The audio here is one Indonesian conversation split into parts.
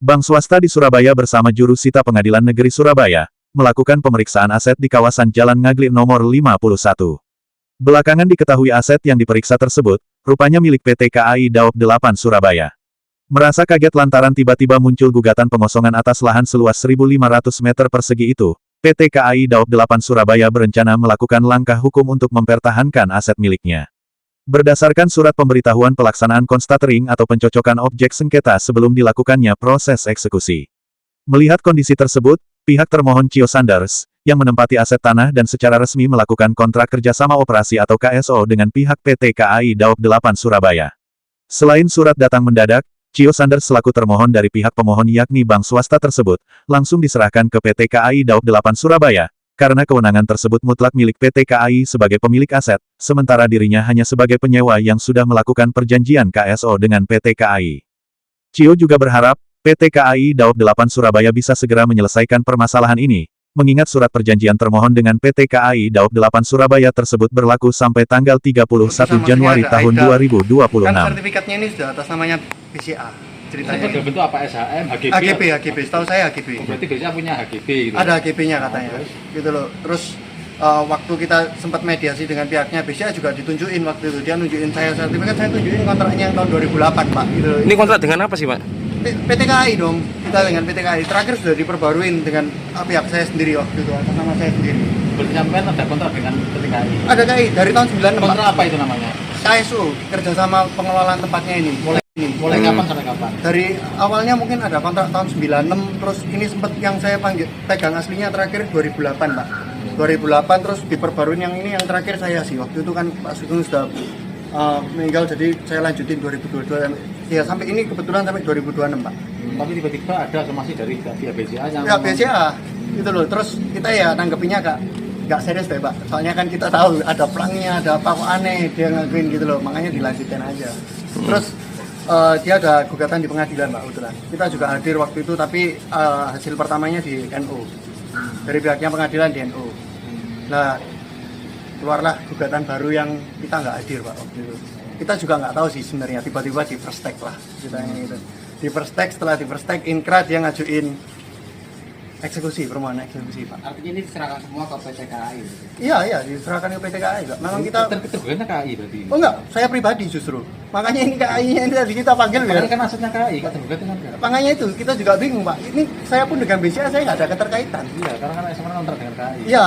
Bank swasta di Surabaya bersama juru sita Pengadilan Negeri Surabaya, melakukan pemeriksaan aset di kawasan Jalan Ngaglik nomor 51. Belakangan diketahui aset yang diperiksa tersebut, rupanya milik PT KAI Daop 8 Surabaya. Merasa kaget lantaran tiba-tiba muncul gugatan pengosongan atas lahan seluas 1.500 meter persegi itu, PT KAI Daop 8 Surabaya berencana melakukan langkah hukum untuk mempertahankan aset miliknya. Berdasarkan surat pemberitahuan pelaksanaan konstatering atau pencocokan objek sengketa sebelum dilakukannya proses eksekusi. Melihat kondisi tersebut, pihak termohon Cio Sanders, yang menempati aset tanah dan secara resmi melakukan kontrak kerjasama operasi atau KSO dengan pihak PT KAI Daop 8 Surabaya. Selain surat datang mendadak, Cio Sanders selaku termohon dari pihak pemohon yakni bank swasta tersebut, langsung diserahkan ke PT KAI Daop 8 Surabaya, karena kewenangan tersebut mutlak milik PT KAI sebagai pemilik aset, sementara dirinya hanya sebagai penyewa yang sudah melakukan perjanjian KSO dengan PT KAI. Cio juga berharap, PT KAI Daop 8 Surabaya bisa segera menyelesaikan permasalahan ini, mengingat surat perjanjian termohon dengan PT KAI Daop 8 Surabaya tersebut berlaku sampai tanggal 31 Januari tahun 2026. Kan sertifikatnya ini sudah atas namanya BCA. Ceritanya itu bentuk apa? SHM, HGB? HGB, setahu saya HGB. Berarti BCA punya HGB gitu? Ada HGB-nya katanya, gitu loh. Terus waktu kita sempat mediasi dengan pihaknya BCA juga ditunjukin waktu itu. Dia nunjukin saya sertifikat, saya tunjukin kontraknya yang tahun 2008, Pak. Gitu loh. Ini kontrak dengan apa sih, Pak? PT KAI dong, kita dengan PT KAI. Terakhir sudah diperbaruin dengan pihak saya sendiri waktu itu, atas nama saya sendiri. Berarti sampean ada kontrak dengan PT KAI? Ada KAI, dari tahun 96, Pak. Kontrak apa itu namanya? KSO, kerjasama pengelolaan tempatnya ini. Mulai kapan sampai kapan? Dari awalnya mungkin ada kontrak tahun 96, terus ini sempat yang saya pegang aslinya terakhir 2008, Pak. 2008 terus diperbaruin yang ini yang terakhir saya sih. Waktu itu kan Pak Sugeng sudah meninggal, jadi saya lanjutin 2022 ya sampai ini kebetulan sampai 2026, Pak. Tapi tiba-tiba ada somasi dari pihak BCA yang ya BCA gitu loh. Terus kita ya nanggepinnya nggak serius deh, Pak. Soalnya kan kita tahu ada pelangnya, ada apa kok aneh dia ngakuin gitu loh, makanya dilanjutkan aja. Terus dia ada gugatan di pengadilan, Pak, kebetulan. Kita juga hadir waktu itu, tapi hasil pertamanya di NU. Dari pihaknya pengadilan di NU. Nah, keluarlah gugatan baru yang kita nggak hadir, Pak, waktu itu. Kita juga nggak tahu sih sebenarnya, tiba-tiba di first take lah ceritanya gitu. Di first take, setelah di first take, Inkra dia ngajuin eksekusi, permohonan eksekusi, Pak. Artinya ini diserahkan semua ke PT KAI? Iya, diserahkan ke PT KAI, Pak. Memang kita... Tergugatnya KAI berarti? Oh enggak, saya pribadi justru. Makanya ini KAI-nya ini tadi kita panggil ya. Kan asetnya KAI, kan tergugatnya kan? Makanya itu, kita juga bingung, Pak. Ini saya pun dengan BCA saya nggak ada keterkaitan. Iya, karena kan SMA kontrak dengan KAI. Iya,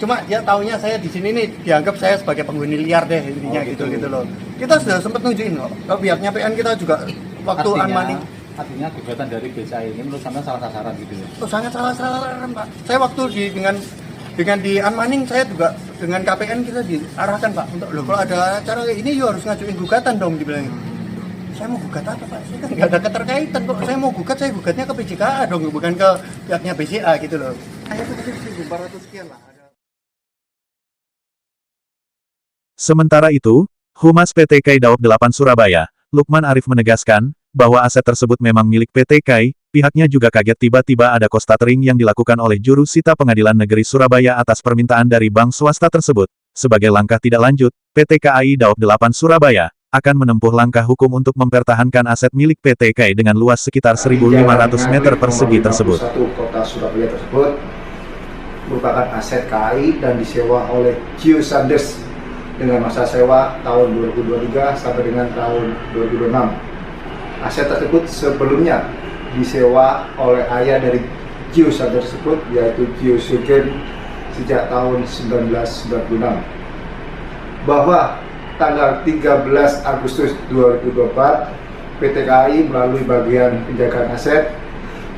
cuma dia taunya saya di sini nih dianggap saya sebagai penghuni liar deh intinya, gitu loh. Kita sudah sempat nunjukin kok. Kalau pihaknya PN kita juga waktu unmoney. Artinya gugatan dari BCA ini menurut Anda salah sasaran gitu ya? Oh, sangat salah sasaran, Pak. Saya waktu dengan di unmoney saya juga dengan KPN kita diarahkan, Pak, untuk loh kalau ada acara kayak ini yo harus ngajuin gugatan dong, dibilang. Saya mau gugat apa, Pak? Saya kan nggak ada keterkaitan kok. Saya mau gugat, saya gugatnya ke PJKA dong, bukan ke pihaknya BCA gitu loh. Saya itu 1.400 sekian lah. Sementara itu, Humas PT KAI Daop 8 Surabaya, Lukman Arif menegaskan, bahwa aset tersebut memang milik PT KAI, pihaknya juga kaget tiba-tiba ada konstatering yang dilakukan oleh juru sita Pengadilan Negeri Surabaya atas permintaan dari bank swasta tersebut. Sebagai langkah tidak lanjut, PT KAI Daop 8 Surabaya akan menempuh langkah hukum untuk mempertahankan aset milik PT KAI dengan luas sekitar 1.500 meter persegi tersebut. Kota Surabaya tersebut merupakan aset KAI dan disewa oleh Cio Sanders dengan masa sewa tahun 2023 sampai dengan tahun 2026. Aset tersebut sebelumnya disewa oleh ayah dari Cio Sanders tersebut, yaitu Cio Sugeng sejak tahun 1996. Bahwa tanggal 13 Agustus 2024, PT KAI melalui bagian penjagaan aset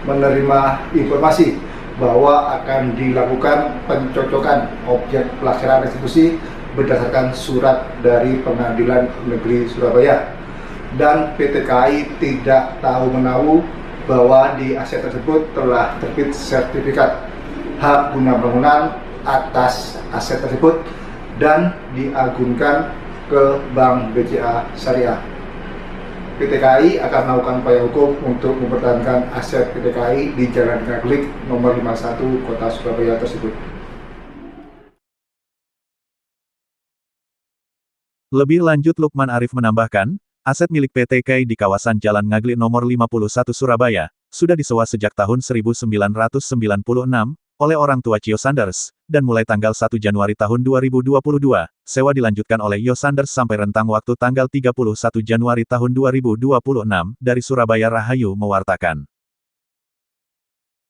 menerima informasi bahwa akan dilakukan pencocokan objek pelaksanaan eksekusi berdasarkan surat dari Pengadilan Negeri Surabaya, dan PT KAI tidak tahu menahu bahwa di aset tersebut telah terbit sertifikat hak guna bangunan atas aset tersebut dan diagunkan ke Bank BCA Syariah. PT KAI akan melakukan upaya hukum untuk mempertahankan aset PT KAI di Jalan Ngaglik nomor 51 Kota Surabaya tersebut. Lebih lanjut Lukman Arif menambahkan, aset milik PT KAI di kawasan Jalan Ngaglik nomor 51 Surabaya, sudah disewa sejak tahun 1996, oleh orang tua Chio Sanders, dan mulai tanggal 1 Januari tahun 2022, sewa dilanjutkan oleh Yo Sanders sampai rentang waktu tanggal 31 Januari tahun 2026, dari Surabaya Rahayu mewartakan.